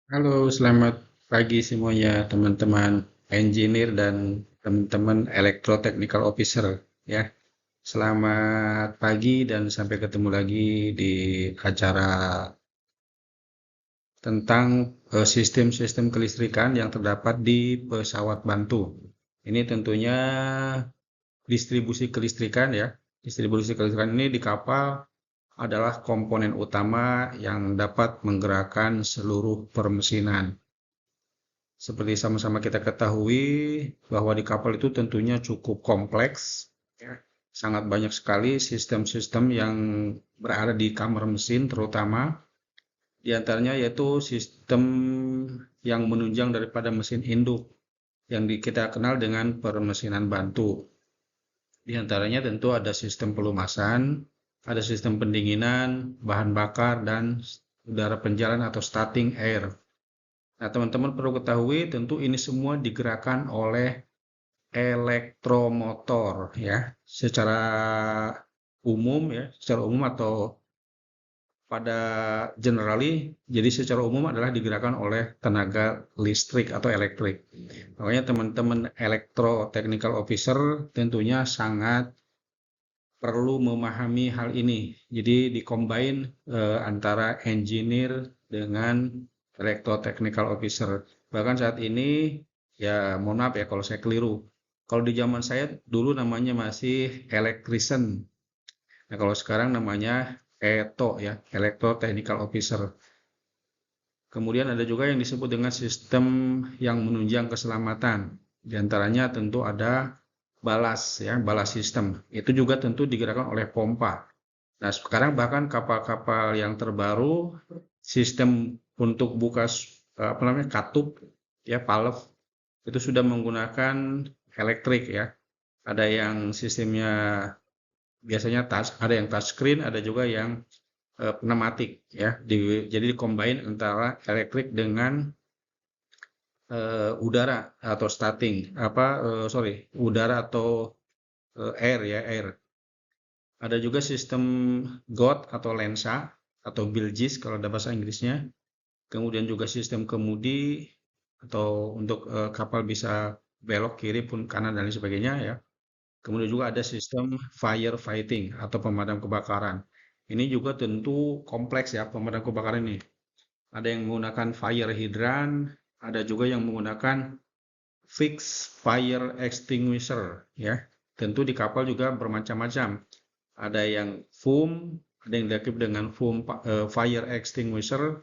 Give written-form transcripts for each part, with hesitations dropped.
Halo, selamat pagi semuanya teman-teman engineer dan teman-teman electrotechnical officer ya. Selamat pagi dan sampai ketemu lagi di acara tentang sistem-sistem kelistrikan yang terdapat di pesawat bantu. Ini tentunya distribusi kelistrikan ya. Distribusi kelistrikan ini di kapal adalah komponen utama yang dapat menggerakkan seluruh permesinan. Seperti sama-sama kita ketahui bahwa di kapal itu tentunya cukup kompleks, ya. Sangat banyak sekali sistem-sistem yang berada di kamar mesin terutama, di antaranya yaitu sistem yang menunjang daripada mesin induk yang kita kenal dengan permesinan bantu. Di antaranya tentu ada sistem pelumasan, ada sistem pendinginan, bahan bakar, dan udara penjalan atau starting air. Nah, teman-teman perlu ketahui tentu ini semua digerakkan oleh elektromotor ya. Secara umum ya, secara umum atau pada generally jadi secara umum adalah digerakkan oleh tenaga listrik atau elektrik. Makanya teman-teman elektro technical officer tentunya sangat perlu memahami hal ini. Jadi dicombine antara engineer dengan electro technical officer. Bahkan saat ini ya mohon maaf ya kalau saya keliru. Kalau di zaman saya dulu namanya masih electrician. Nah, kalau sekarang namanya ETO ya, electro technical officer. Kemudian ada juga yang disebut dengan sistem yang menunjang keselamatan. Di antaranya tentu ada balas ya, balas sistem. Itu juga tentu digerakkan oleh pompa. Nah, sekarang bahkan kapal-kapal yang terbaru sistem untuk buka apa namanya katup ya valve itu sudah menggunakan elektrik ya. Ada yang sistemnya biasanya touch, ada yang touchscreen, ada juga yang pneumatik ya. Jadi combine antara elektrik dengan udara atau starting apa sorry udara atau air ya air. Ada juga sistem GOT atau lensa atau bilges kalau ada bahasa Inggrisnya. Kemudian juga sistem kemudi atau untuk kapal bisa belok kiri pun kanan dan lain sebagainya ya. Kemudian juga ada sistem firefighting atau pemadam kebakaran. Ini juga tentu kompleks ya pemadam kebakaran ini. Ada yang menggunakan fire hydrant, ada juga yang menggunakan fixed fire extinguisher ya. Tentu di kapal juga bermacam-macam. Ada yang foam, ada yang dilengkapi dengan foam fire extinguisher,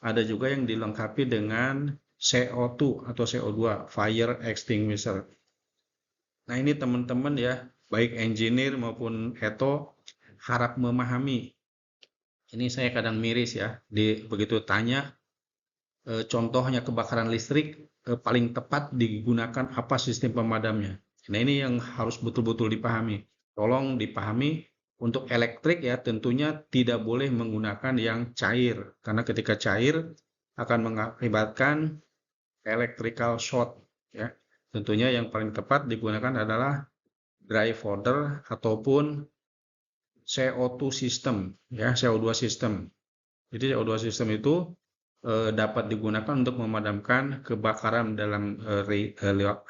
ada juga yang dilengkapi dengan CO2 atau CO2 fire extinguisher. Nah, ini teman-teman ya, baik engineer maupun Eto harap memahami. Ini saya kadang miris ya, begitu tanya contohnya kebakaran listrik paling tepat digunakan apa sistem pemadamnya. Nah, ini yang harus betul-betul dipahami. Tolong dipahami untuk elektrik ya tentunya tidak boleh menggunakan yang cair karena ketika cair akan mengakibatkan electrical short ya. Tentunya yang paling tepat digunakan adalah dry powder ataupun CO2 system ya, CO2 system. Jadi CO2 system itu dapat digunakan untuk memadamkan kebakaran dalam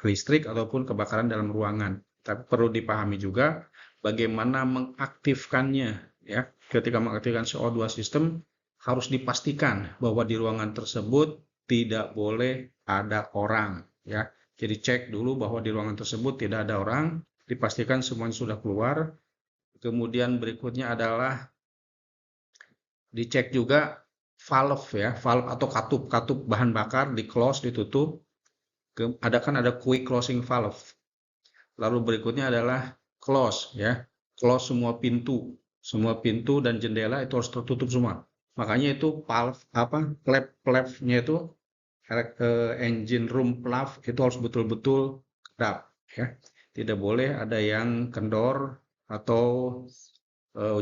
listrik ataupun kebakaran dalam ruangan. Tapi perlu dipahami juga bagaimana mengaktifkannya ya. Ketika mengaktifkan CO2 system harus dipastikan bahwa di ruangan tersebut tidak boleh ada orang ya. Jadi cek dulu bahwa di ruangan tersebut tidak ada orang, dipastikan semuanya sudah keluar. Kemudian berikutnya adalah dicek juga valve ya, valve atau katup bahan bakar di close ditutup. Ada kan ada quick closing valve. Lalu berikutnya adalah close ya, close semua pintu dan jendela itu harus tertutup semua. Makanya itu valve apa flap-flapnya itu engine room valve itu harus betul-betul kedap ya. Tidak boleh ada yang kendor atau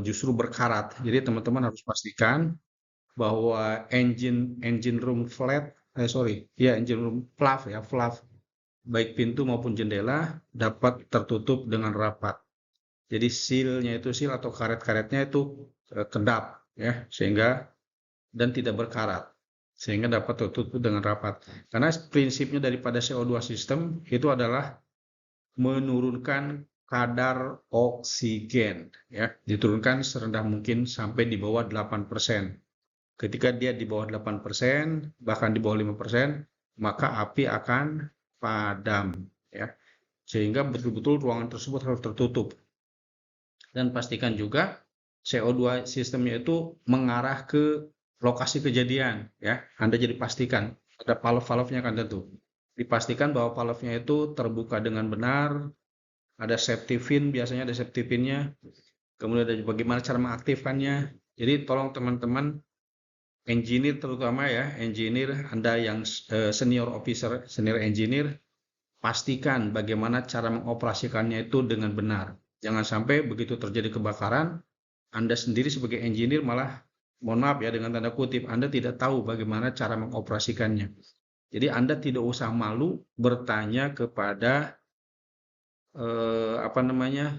justru berkarat. Jadi teman-teman harus pastikan bahwa engine room engine room valve ya, valve baik pintu maupun jendela dapat tertutup dengan rapat. Jadi seal atau karet-karetnya itu kedap ya, sehingga dan tidak berkarat. sehingga dapat tertutup dengan rapat. Karena prinsipnya daripada CO2 system itu adalah menurunkan kadar oksigen, ya, diturunkan serendah mungkin sampai di bawah 8%. Ketika dia di bawah 8%, bahkan di bawah 5%, maka api akan padam, ya. Sehingga betul-betul ruangan tersebut harus tertutup. Dan pastikan juga CO2 sistemnya itu mengarah ke lokasi kejadian, ya. Anda jadi pastikan ada valve-valve-nya kan tentu. Dipastikan bahwa valve-nya itu terbuka dengan benar, ada safety pin, biasanya ada safety pin-nya. Kemudian ada bagaimana cara mengaktifkannya. Jadi tolong teman-teman engineer terutama ya, engineer Anda yang senior officer, senior engineer, pastikan bagaimana cara mengoperasikannya itu dengan benar. Jangan sampai begitu terjadi kebakaran, Anda sendiri sebagai engineer malah, mohon maaf ya dengan tanda kutip, Anda tidak tahu bagaimana cara mengoperasikannya. Jadi Anda tidak usah malu bertanya kepada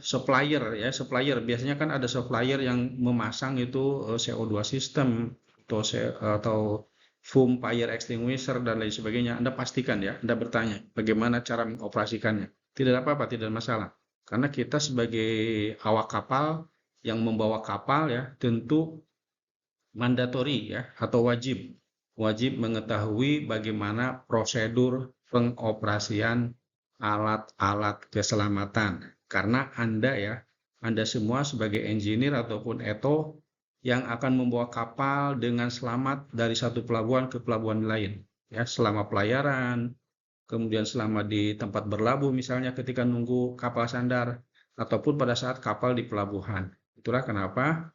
supplier ya, supplier biasanya kan ada supplier yang memasang itu CO2 system atau foam fire extinguisher dan lain sebagainya. Anda pastikan ya, Anda bertanya bagaimana cara mengoperasikannya. Tidak apa-apa, tidak masalah. Karena kita sebagai awak kapal yang membawa kapal ya, tentu mandatori ya atau wajib mengetahui bagaimana prosedur pengoperasian alat-alat keselamatan. Karena Anda semua sebagai engineer ataupun eto yang akan membawa kapal dengan selamat dari satu pelabuhan ke pelabuhan lain. Ya, selama pelayaran, kemudian selama di tempat berlabuh misalnya ketika nunggu kapal sandar, ataupun pada saat kapal di pelabuhan. Itulah kenapa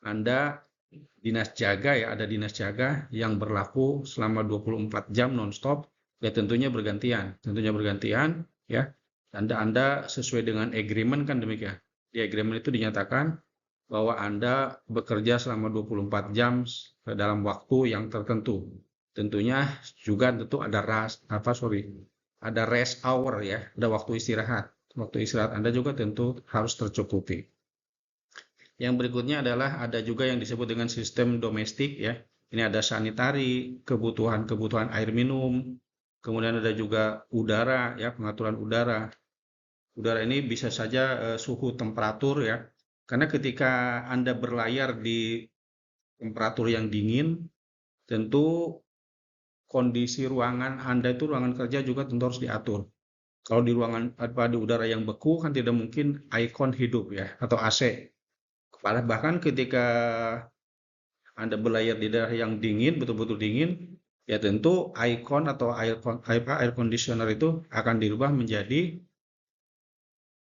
Anda dinas jaga ya, ada dinas jaga yang berlaku selama 24 jam nonstop, ya tentunya bergantian ya. Anda sesuai dengan agreement kan demikian. Di agreement itu dinyatakan bahwa Anda bekerja selama 24 jam dalam waktu yang tertentu. Tentunya juga tentu ada ada rest hour ya, ada waktu istirahat. Waktu istirahat Anda juga tentu harus tercukupi. Yang berikutnya adalah ada juga yang disebut dengan sistem domestik ya. Ini ada sanitari, kebutuhan air minum, kemudian ada juga udara ya, pengaturan udara. Udara ini bisa saja suhu temperatur ya. Karena ketika Anda berlayar di temperatur yang dingin, tentu kondisi ruangan Anda itu ruangan kerja juga tentu harus diatur. Kalau di ruangan di udara yang beku kan tidak mungkin aircon hidup ya atau AC. Bahkan ketika Anda berlayar di daerah yang dingin, betul-betul dingin, ya tentu aircon atau air conditioner itu akan dirubah menjadi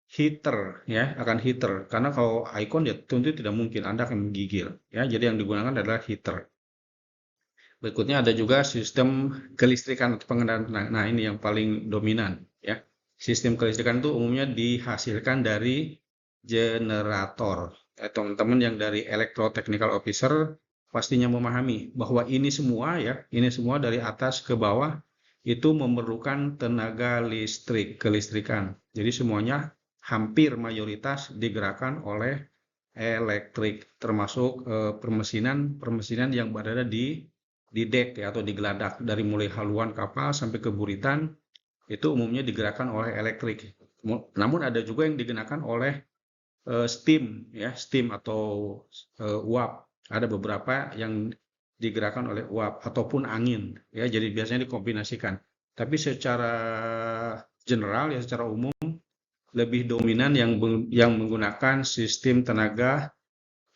heater ya, akan heater. Karena kalau aircon ya tentu tidak mungkin, Anda akan menggigil ya. Jadi yang digunakan adalah heater. Berikutnya ada juga sistem kelistrikan atau pengendalian. Nah, ini yang paling dominan ya. Sistem kelistrikan itu umumnya dihasilkan dari generator. Teman-teman yang dari Electrotechnical Officer pastinya memahami bahwa ini semua dari atas ke bawah itu memerlukan tenaga listrik, kelistrikan. Jadi semuanya hampir mayoritas digerakkan oleh elektrik, termasuk permesinan yang berada di dek ya, atau di geladak, dari mulai haluan kapal sampai ke buritan itu umumnya digerakkan oleh elektrik. Namun ada juga yang digunakan oleh steam ya, steam atau uap. Ada beberapa yang digerakkan oleh uap ataupun angin ya, jadi biasanya dikombinasikan. Tapi secara general ya, secara umum lebih dominan yang menggunakan sistem tenaga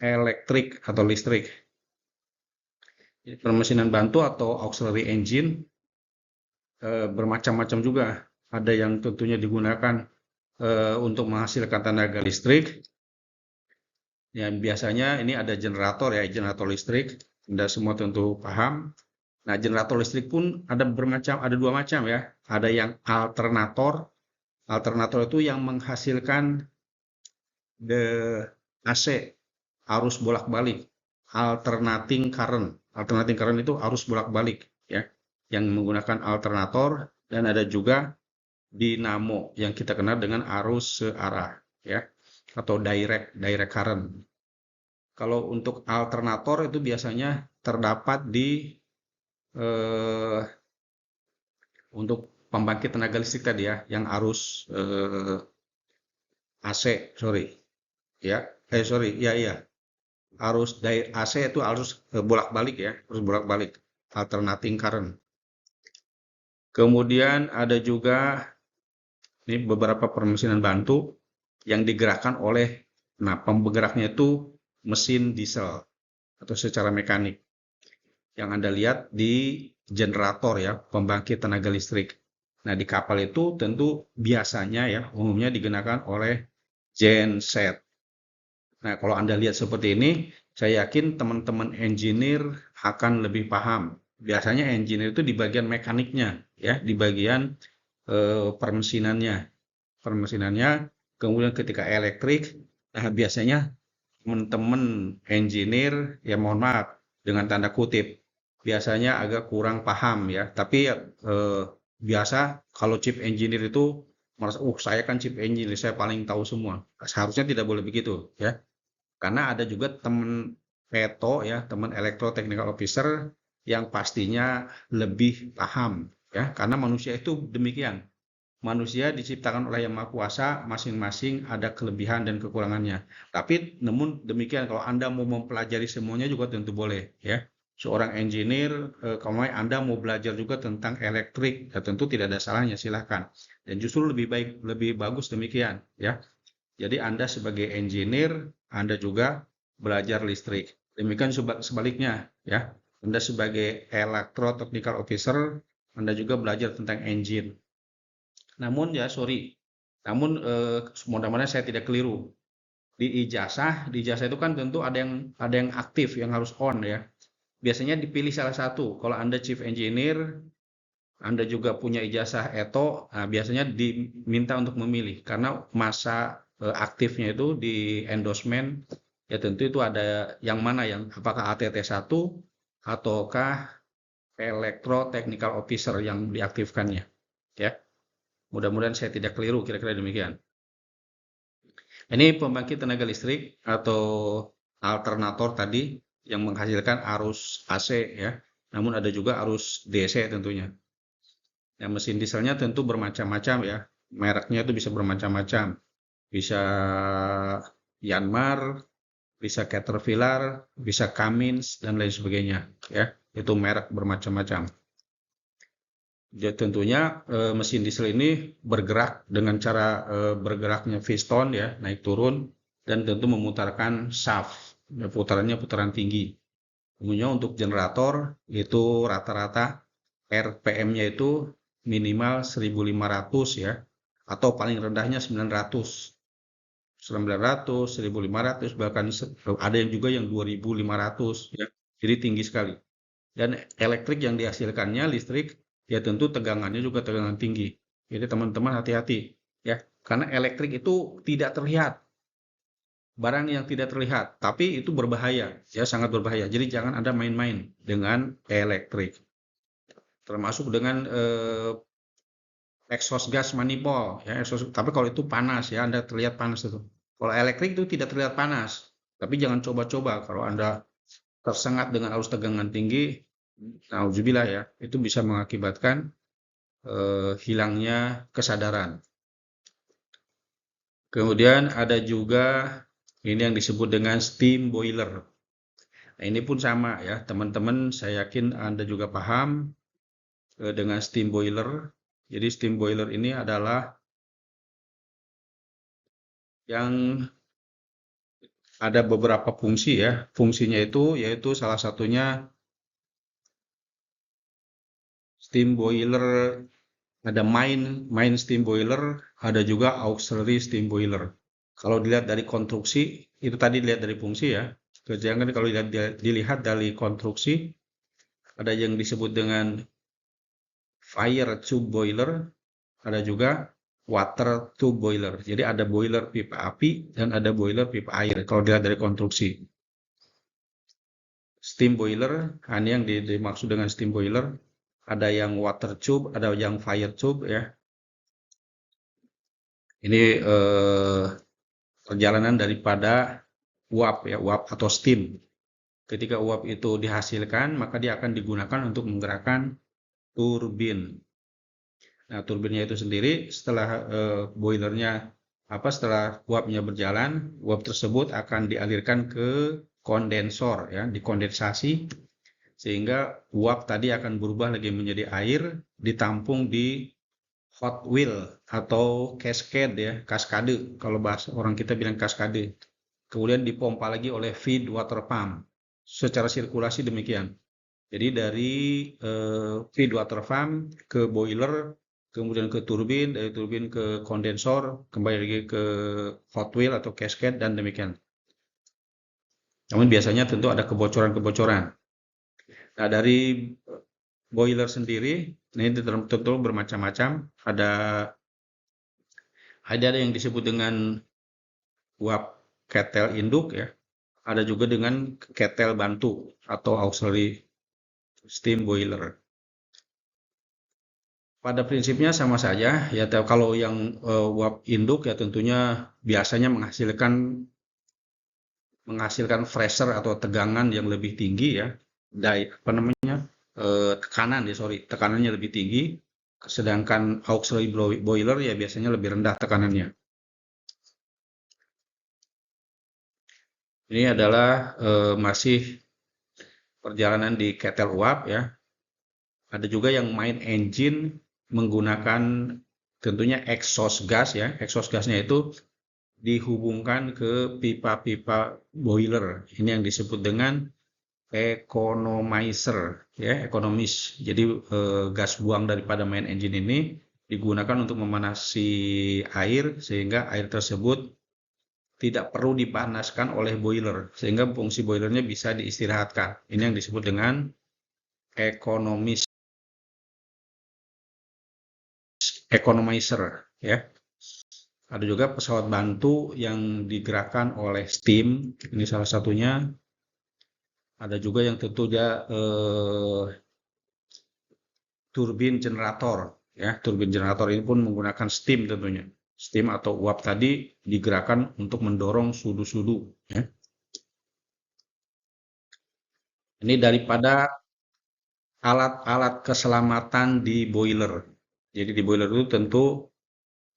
elektrik atau listrik. Permesinan bantu atau auxiliary engine bermacam-macam juga. Ada yang tentunya digunakan untuk menghasilkan tenaga listrik. Ya, biasanya ini ada generator ya, generator listrik. Anda semua tentu paham. Nah, generator listrik pun ada dua macam ya. Ada yang alternator. Alternator itu yang menghasilkan AC, arus bolak-balik. Alternating current itu arus bolak-balik ya, yang menggunakan alternator. Dan ada juga dinamo yang kita kenal dengan arus searah ya, atau direct current. Kalau untuk alternator itu biasanya terdapat di eh, untuk pembangkit tenaga listrik tadi ya, yang arus AC, sorry, ya, sorry, ya, iya, arus dari AC itu arus bolak-balik ya, arus bolak-balik, alternating current. Kemudian ada juga ini beberapa permesinan bantu yang digerakkan oleh, nah pembergeraknya itu mesin diesel atau secara mekanik. Yang Anda lihat di generator ya, pembangkit tenaga listrik. Nah, di kapal itu tentu biasanya ya, umumnya digunakan oleh genset. Nah, kalau Anda lihat seperti ini, saya yakin teman-teman engineer akan lebih paham. Biasanya engineer itu di bagian mekaniknya, ya, di bagian permesinannya. Kemudian ketika elektrik, nah biasanya teman-teman engineer, ya mohon maaf, dengan tanda kutip, biasanya agak kurang paham ya. Tapi biasa kalau chief engineer itu merasa, saya kan chief engineer, saya paling tahu semua. Seharusnya tidak boleh begitu ya. Karena ada juga teman peto ya, teman electrotechnical officer yang pastinya lebih paham ya, karena manusia itu demikian. Manusia diciptakan oleh Yang Maha Kuasa, masing-masing ada kelebihan dan kekurangannya. Tapi namun demikian, kalau Anda mau mempelajari semuanya juga tentu boleh ya. Seorang engineer, kalau Anda mau belajar juga tentang elektrik, ya tentu tidak ada salahnya, silahkan. Dan justru lebih baik, lebih bagus demikian ya. Jadi Anda sebagai engineer, Anda juga belajar listrik. Demikian sebaliknya ya. Anda sebagai electrotechnical officer, Anda juga belajar tentang engine. Namun ya sorry, namun mudah-mudahan saya tidak keliru. Di ijazah itu kan tentu ada yang aktif, yang harus on ya. Biasanya dipilih salah satu. Kalau Anda chief engineer, Anda juga punya ijazah ETO, nah biasanya diminta untuk memilih karena masa aktifnya itu di endorsement ya tentu itu ada yang mana, yang apakah ATT 1 ataukah Electro Technical Officer yang diaktifkannya ya. Mudah-mudahan saya tidak keliru, kira-kira demikian. Ini pembangkit tenaga listrik atau alternator tadi yang menghasilkan arus AC ya. Namun ada juga arus DC tentunya. Yang mesin dieselnya tentu bermacam-macam ya. Mereknya itu bisa bermacam-macam. Bisa Yanmar, bisa Caterpillar, bisa Cummins dan lain sebagainya ya. Itu merek bermacam-macam. Jadi tentunya mesin diesel ini bergerak dengan cara bergeraknya piston ya, naik turun, dan tentu memutarkan shaft, ya, putaran tinggi. Kemudian untuk generator itu rata-rata RPM-nya itu minimal 1500 ya, atau paling rendahnya 900, 1500, bahkan ada yang juga yang 2500 ya. Jadi tinggi sekali. Dan elektrik yang dihasilkannya, listrik, ya tentu tegangannya juga tegangan tinggi. Jadi teman-teman hati-hati ya, karena elektrik itu tidak terlihat, barang yang tidak terlihat, tapi itu berbahaya, ya sangat berbahaya. Jadi jangan Anda main-main dengan elektrik, termasuk dengan exhaust gas manifold, ya tapi kalau itu panas ya, Anda terlihat panas itu. Kalau elektrik itu tidak terlihat panas, tapi jangan coba-coba kalau Anda tersengat dengan arus tegangan tinggi. Nauzubillah ya, itu bisa mengakibatkan hilangnya kesadaran. Kemudian ada juga ini yang disebut dengan steam boiler. Nah, ini pun sama ya, teman-teman, saya yakin Anda juga paham dengan steam boiler. Jadi steam boiler ini adalah yang ada beberapa fungsi ya. Fungsinya itu yaitu salah satunya steam boiler, ada main steam boiler, ada juga auxiliary steam boiler. Kalau dilihat dari konstruksi, itu tadi dilihat dari fungsi ya. Jangan kalau dilihat dari konstruksi, ada yang disebut dengan fire tube boiler, ada juga water tube boiler. Jadi ada boiler pipa api dan ada boiler pipa air. Kalau dilihat dari konstruksi, steam boiler, ini yang dimaksud dengan steam boiler. Ada yang water tube, ada yang fire tube ya. Ini perjalanan daripada uap ya, uap atau steam. Ketika uap itu dihasilkan, maka dia akan digunakan untuk menggerakkan turbin. Nah, turbinnya itu sendiri setelah boilernya setelah uapnya berjalan, uap tersebut akan dialirkan ke kondensor ya, dikondensasi sehingga uap tadi akan berubah lagi menjadi air, ditampung di hot wheel atau cascade ya, kaskade kalau bahasa orang kita bilang kaskade. Kemudian dipompa lagi oleh feed water pump. Secara sirkulasi demikian. Jadi dari feed water pump ke boiler, kemudian ke turbin, dari turbin ke kondensor, kembali lagi ke hot wheel atau cascade dan demikian. Namun biasanya tentu ada kebocoran-kebocoran. Nah, dari boiler sendiri, ini tentu bermacam-macam. Ada yang disebut dengan uap ketel induk ya. Ada juga dengan ketel bantu atau auxiliary steam boiler. Pada prinsipnya sama saja ya. Kalau yang uap induk ya tentunya biasanya menghasilkan pressure atau tegangan yang lebih tinggi ya. Tekanannya lebih tinggi. Sedangkan auxiliary boiler ya biasanya lebih rendah tekanannya. Ini adalah masih perjalanan di ketel uap ya. Ada juga yang main engine menggunakan tentunya exhaust gas ya. Exhaust gasnya itu dihubungkan ke pipa-pipa boiler. Ini yang disebut dengan economizer ya, ekonomis. Jadi gas buang daripada main engine ini digunakan untuk memanasi air sehingga air tersebut tidak perlu dipanaskan oleh boiler sehingga fungsi boilernya bisa diistirahatkan. Ini yang disebut dengan economizer ya. Ada juga pesawat bantu yang digerakkan oleh steam, ini salah satunya. Ada juga yang tentu dia turbin generator ya. Turbin generator ini pun menggunakan steam tentunya. Steam atau uap tadi digerakkan untuk mendorong sudu-sudu ya. Ini daripada alat-alat keselamatan di boiler. Jadi di boiler itu tentu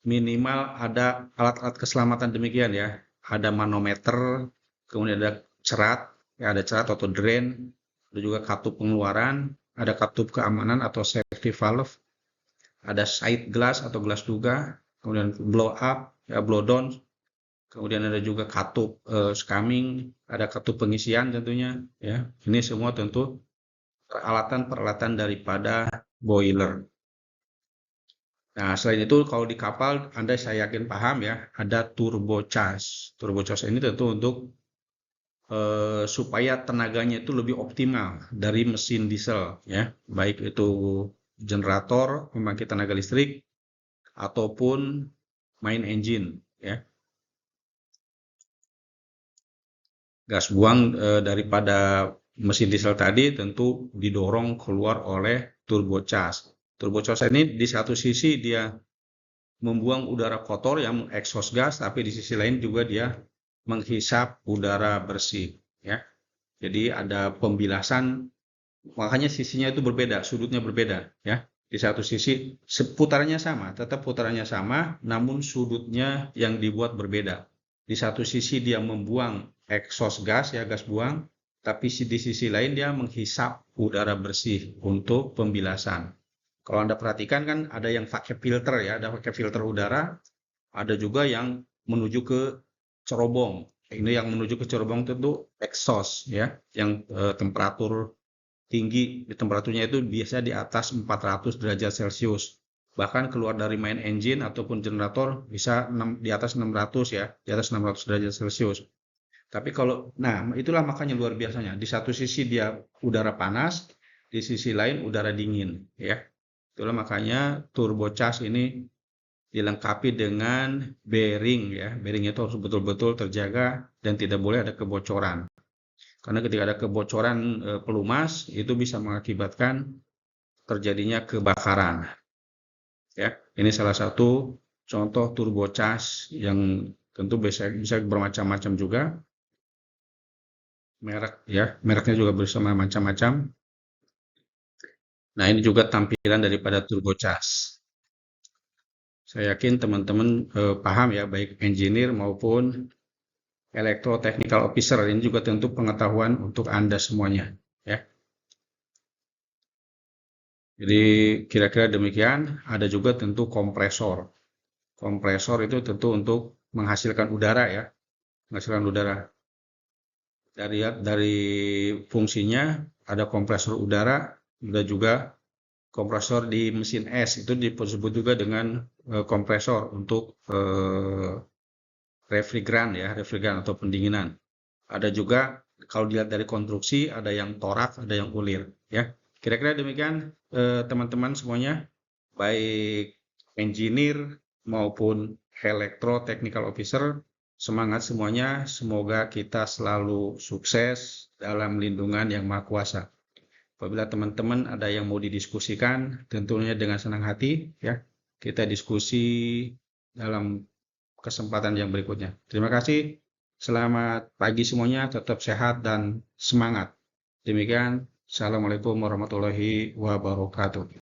minimal ada alat-alat keselamatan demikian ya. Ada manometer, kemudian ada cerat, ya ada cerat atau drain, ada juga katup pengeluaran, ada katup keamanan atau safety valve, ada sight glass atau gelas duga, kemudian blow up, ya blow down, kemudian ada juga katup scamming, ada katup pengisian tentunya ya. Ini semua tentu peralatan-peralatan daripada boiler. Nah, selain itu kalau di kapal Anda saya yakin paham ya, ada turbo charge. Turbo charge ini tentu untuk supaya tenaganya itu lebih optimal dari mesin diesel ya, baik itu generator pembangkit tenaga listrik ataupun main engine ya. Gas buang daripada mesin diesel tadi tentu didorong keluar oleh turbo charge. Turbo charge ini di satu sisi dia membuang udara kotor yang exhaust gas, tapi di sisi lain juga dia menghisap udara bersih ya. Jadi ada pembilasan, makanya sisinya itu berbeda, sudutnya berbeda ya. Di satu sisi seputarannya sama, tetap putarannya sama, namun sudutnya yang dibuat berbeda. Di satu sisi dia membuang exhaust gas ya, gas buang, tapi di sisi lain dia menghisap udara bersih untuk pembilasan. Kalau Anda perhatikan kan ada yang pakai filter ya, ada pakai filter udara, ada juga yang menuju ke cerobong. Ini yang menuju ke cerobong tentu exhaust ya, yang temperatur tinggi, di temperaturnya itu biasa di atas 400 derajat Celcius. Bahkan keluar dari main engine ataupun generator bisa di atas 600 ya, di atas 600 derajat Celcius. Tapi itulah makanya luar biasanya. Di satu sisi dia udara panas, di sisi lain udara dingin ya. Itulah makanya turbo charge ini dilengkapi dengan bearing ya. Bearing itu harus betul-betul terjaga dan tidak boleh ada kebocoran. Karena ketika ada kebocoran pelumas itu bisa mengakibatkan terjadinya kebakaran. Ya, ini salah satu contoh turbo charge yang tentu bisa bermacam-macam juga. merek ya, mereknya juga bersama macam-macam. Nah, ini juga tampilan daripada turbocharge. Saya yakin teman-teman paham ya, baik engineer maupun electro-technical officer. Ini juga tentu pengetahuan untuk Anda semuanya. Ya. Jadi kira-kira demikian. Ada juga tentu kompresor. Kompresor itu tentu untuk menghasilkan udara ya, menghasilkan udara. Dari fungsinya ada kompresor udara, ada juga kompresor di mesin es, itu disebut juga dengan kompresor untuk refrigeran ya, refrigeran atau pendinginan. Ada juga kalau dilihat dari konstruksi ada yang torak, ada yang ulir ya. Kira-kira demikian teman-teman semuanya, baik engineer maupun electro technical officer, semangat semuanya, semoga kita selalu sukses dalam lindungan Yang Maha Kuasa. Apabila teman-teman ada yang mau didiskusikan, tentunya dengan senang hati ya, kita diskusi dalam kesempatan yang berikutnya. Terima kasih. Selamat pagi semuanya, tetap sehat dan semangat. Demikian, Assalamualaikum warahmatullahi wabarakatuh.